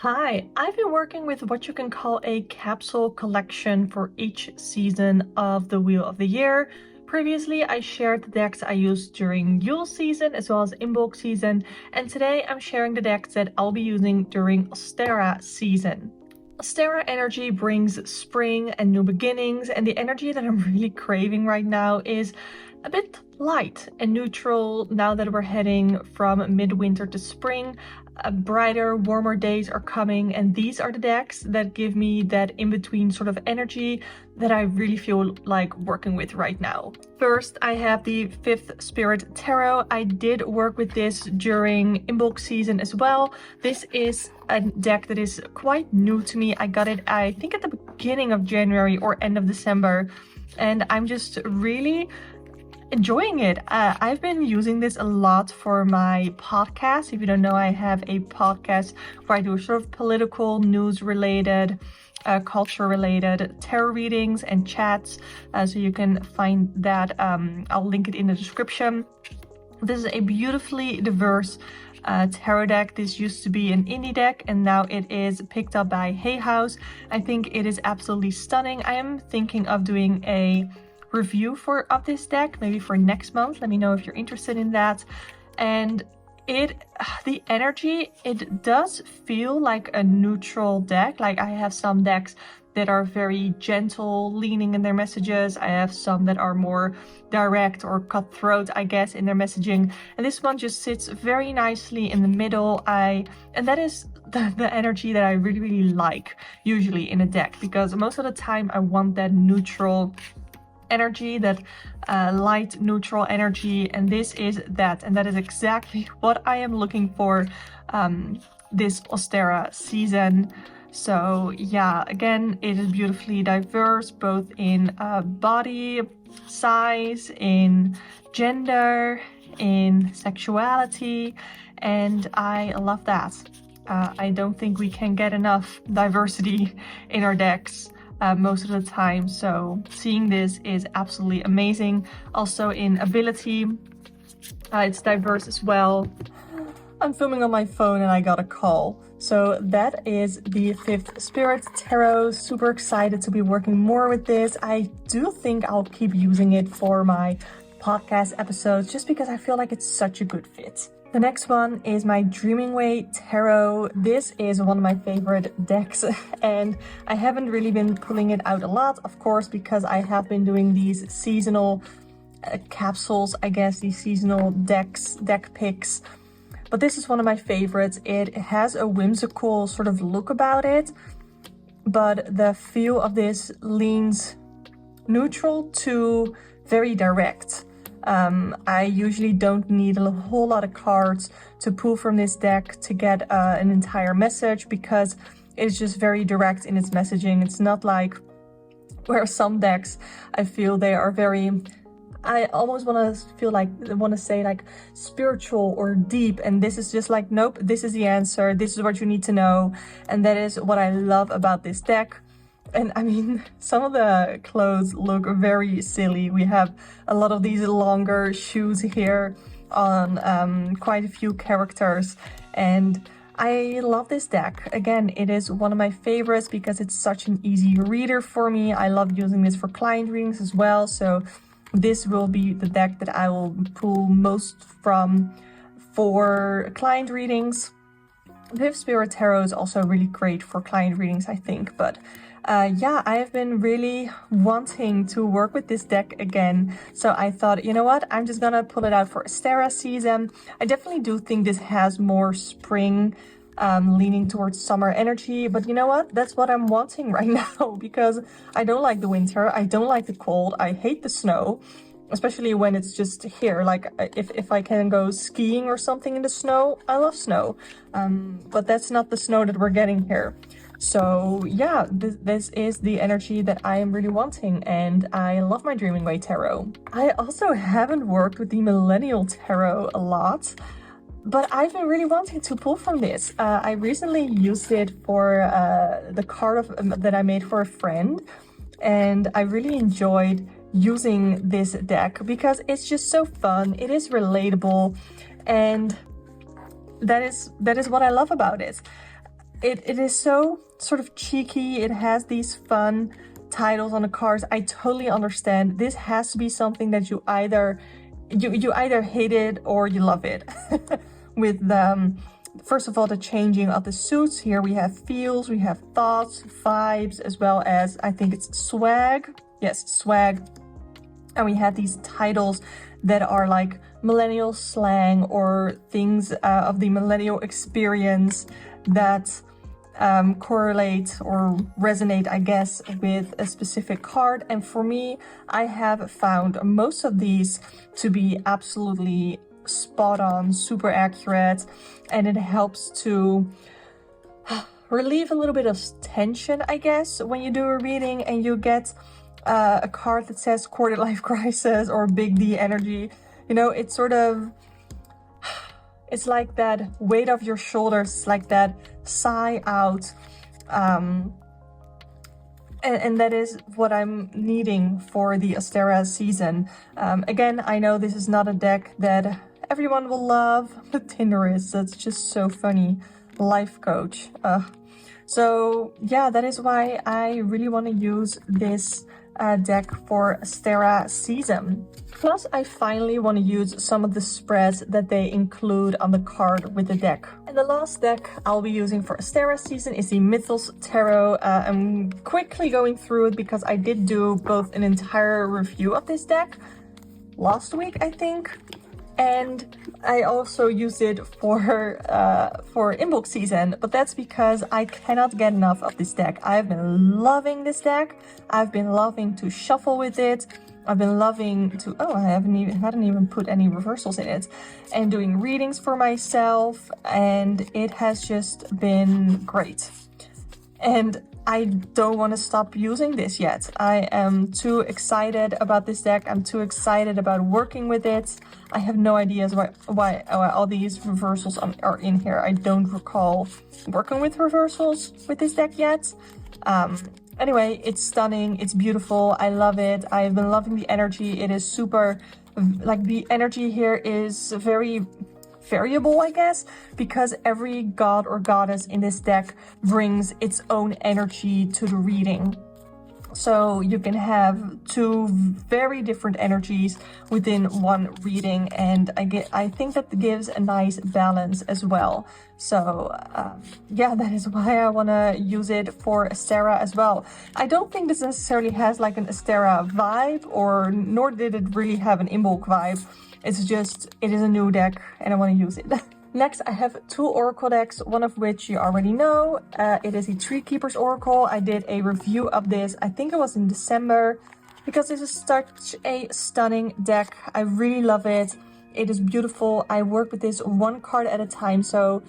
Hi, I've been working with what you can call a capsule collection for each season of the Wheel of the Year. Previously, I shared the decks I used during Yule season as well as Imbolc season, and today I'm sharing the decks that I'll be using during Ostara season. Ostara energy brings spring and new beginnings, and the energy that I'm really craving right now is a bit light and neutral now that we're heading from midwinter to spring. Brighter, warmer days are coming, and these are the decks that give me that in-between sort of energy that I really feel like working with right now. First, I have the Fifth Spirit Tarot. I did work with this during Imbolc season as well. This is a deck that is quite new to me. I got it, I think, at the beginning of January or end of December, and I'm just really enjoying it. I've been using this a lot for my podcast. If you don't know, I have a podcast where I do sort of political, news related, culture related tarot readings and chats. So you can find that. I'll link it in the description. This is a beautifully diverse tarot deck. This used to be an indie deck and now it is picked up by Hay House. I think it is absolutely stunning. I am thinking of doing a review of this deck maybe for next month. Let me know if you're interested in that. And the energy, it does feel like a neutral deck. Like, I have some decks that are very gentle leaning in their messages. I have some that are more direct or cutthroat, I guess, in their messaging, and this one just sits very nicely in the middle. And that is the energy that I really like usually in a deck, because most of the time I want that neutral energy, that light neutral energy, and this is that, and that is exactly what I am looking for this Ostara season. So yeah, again, it is beautifully diverse, both in body size, in gender, in sexuality, and I love that. I don't think we can get enough diversity in our decks most of the time, so seeing this is absolutely amazing. Also in ability, it's diverse as well. I'm filming on my phone and I got a call. So that is the Fifth Spirit Tarot. Super excited to be working more with this. I do think I'll keep using it for my podcast episodes just because I feel like it's such a good fit. The next one is my Dreaming Way Tarot. This is one of my favorite decks and I haven't really been pulling it out a lot, of course, because I have been doing these seasonal capsules, I guess, these seasonal deck picks. But this is one of my favorites. It has a whimsical sort of look about it, but the feel of this leans neutral to very direct. I usually don't need a whole lot of cards to pull from this deck to get an entire message, because it's just very direct in its messaging. It's not like where some decks, I feel they are very, I almost want to say like spiritual or deep, and this is just like, nope, this is the answer, this is what you need to know. And that is what I love about this deck. And I mean, some of the clothes look very silly. We have a lot of these longer shoes here on quite a few characters, and I love this deck. Again, it is one of my favorites because it's such an easy reader for me. I love using this for client readings as well, so this will be the deck that I will pull most from for client readings. The Fifth Spirit Tarot is also really great for client readings, I think, but yeah, I have been really wanting to work with this deck again, so I thought, you know what, I'm just gonna pull it out for Ostara season. I definitely do think this has more spring, leaning towards summer energy, but you know what, that's what I'm wanting right now, because I don't like the winter, I don't like the cold, I hate the snow, especially when it's just here. Like, if I can go skiing or something in the snow, I love snow, but that's not the snow that we're getting here. So yeah, this is the energy that I am really wanting, and I love my Dreaming Way Tarot. I also haven't worked with the Millennial Tarot a lot, but I've been really wanting to pull from this. I recently used it for the card that I made for a friend, and I really enjoyed using this deck because it's just so fun, it is relatable, and that is what I love about it. it is so sort of cheeky. It has these fun titles on the cards. I totally understand. This has to be something that you either hate it or you love it. With first of all, the changing of the suits. Here we have feels, we have thoughts, vibes, as well as, I think it's swag. Yes, swag. And we have these titles that are like millennial slang or things of the millennial experience that correlate or resonate, I guess, with a specific card. And for me, I have found most of these to be absolutely spot on, super accurate, and it helps to relieve a little bit of tension, I guess, when you do a reading and you get a card that says quarter life crisis or big D energy. You know, it's sort of, it's like that weight off your shoulders, like that sigh out. And that is what I'm needing for the Ostara season. Again, I know this is not a deck that everyone will love, but Tinder is. That's just so funny. Life coach. So yeah, that is why I really want to use this deck for Ostara season. Plus, I finally want to use some of the spreads that they include on the card with the deck. And the last deck I'll be using for Ostara season is the Millennial Tarot. I'm quickly going through it because I did do both an entire review of this deck last week, I think. And I also used it for inbox season, but that's because I cannot get enough of this deck. I've been loving this deck. I've been loving to shuffle with it. I've been loving to, I hadn't even put any reversals in it, and doing readings for myself, and it has just been great. And I don't want to stop using this yet. I am too excited about this deck. I'm too excited about working with it. I have no ideas why all these reversals are in here. I don't recall working with reversals with this deck yet. Anyway, it's stunning. It's beautiful. I love it. I've been loving the energy. It is super, like, the energy here is very variable, I guess, because every god or goddess in this deck brings its own energy to the reading. So you can have two very different energies within one reading, and I think that gives a nice balance as well. So yeah, that is why I want to use it for Ostara as well. I don't think this necessarily has like an Ostara vibe, or nor did it really have an Imbolc vibe. It's just, it is a new deck and I want to use it. Next, I have two Oracle decks, one of which you already know. It is the Tree Keeper's Oracle. I did a review of this, I think it was in December, because this is such a stunning deck. I really love it. It is beautiful. I work with this one card at a time, so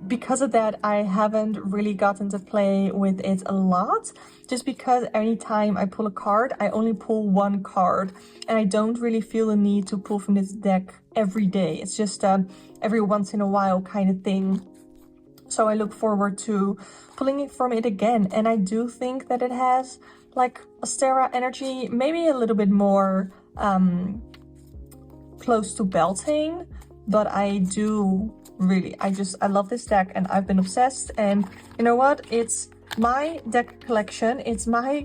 because of that, I haven't really gotten to play with it a lot, just because anytime I pull a card, I only pull one card, and I don't really feel the need to pull from this deck every day. It's just every once in a while kind of thing. So I look forward to pulling it from it again, and I do think that it has like Ostara energy, maybe a little bit more close to Beltane, but I do really, I love this deck and I've been obsessed. And you know what, it's my deck collection, it's my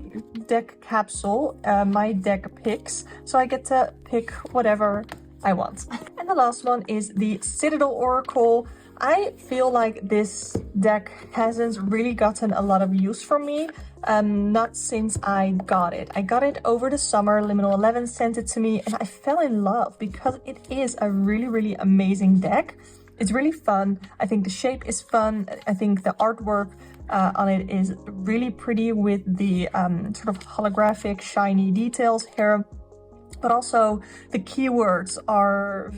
deck capsule, my deck picks, so I get to pick whatever I want. And the last one is the Citadel Oracle. I feel like this deck hasn't really gotten a lot of use from me, not since I got it. I got it over the summer, Liminal 11 sent it to me, and I fell in love because it is a really, really amazing deck. It's really fun. I think the shape is fun. I think the artwork on it is really pretty with the sort of holographic, shiny details here. But also the keywords are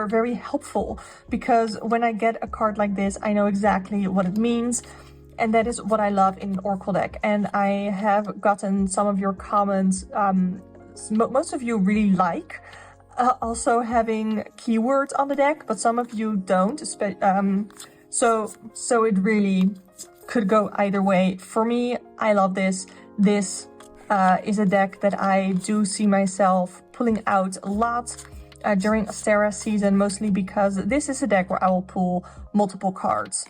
very helpful, because when I get a card like this, I know exactly what it means. And that is what I love in an Oracle deck. And I have gotten some of your comments, most of you really like also having keywords on the deck, but some of you don't. So it really could go either way. For me, I love this. This is a deck that I do see myself pulling out a lot during Ostara season, mostly because this is a deck where I will pull multiple cards.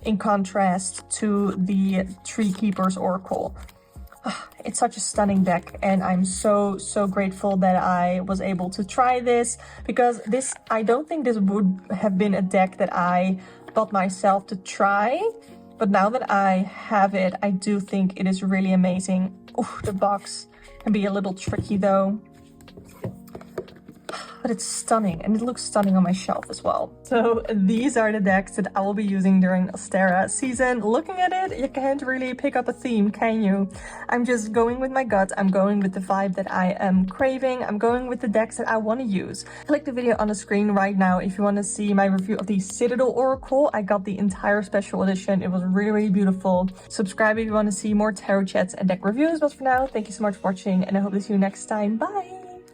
in contrast to the Tree Keeper's Oracle. It's such a stunning deck, and I'm so grateful that I was able to try this, because I don't think this would have been a deck that I bought myself to try, but now that I have it, I do think it is really amazing. Ooh, the box can be a little tricky though, but it's stunning, and it looks stunning on my shelf as well. So these are the decks that I will be using during Ostara season. Looking at it, you can't really pick up a theme, can you? I'm just going with my gut. I'm going with the vibe that I am craving. I'm going with the decks that I want to use. Click the video on the screen right now if you want to see my review of the Citadel Oracle. I got the entire special edition. It was really beautiful. Subscribe if you want to see more tarot chats and deck reviews. But for now, thank you so much for watching, and I hope to see you next time. Bye!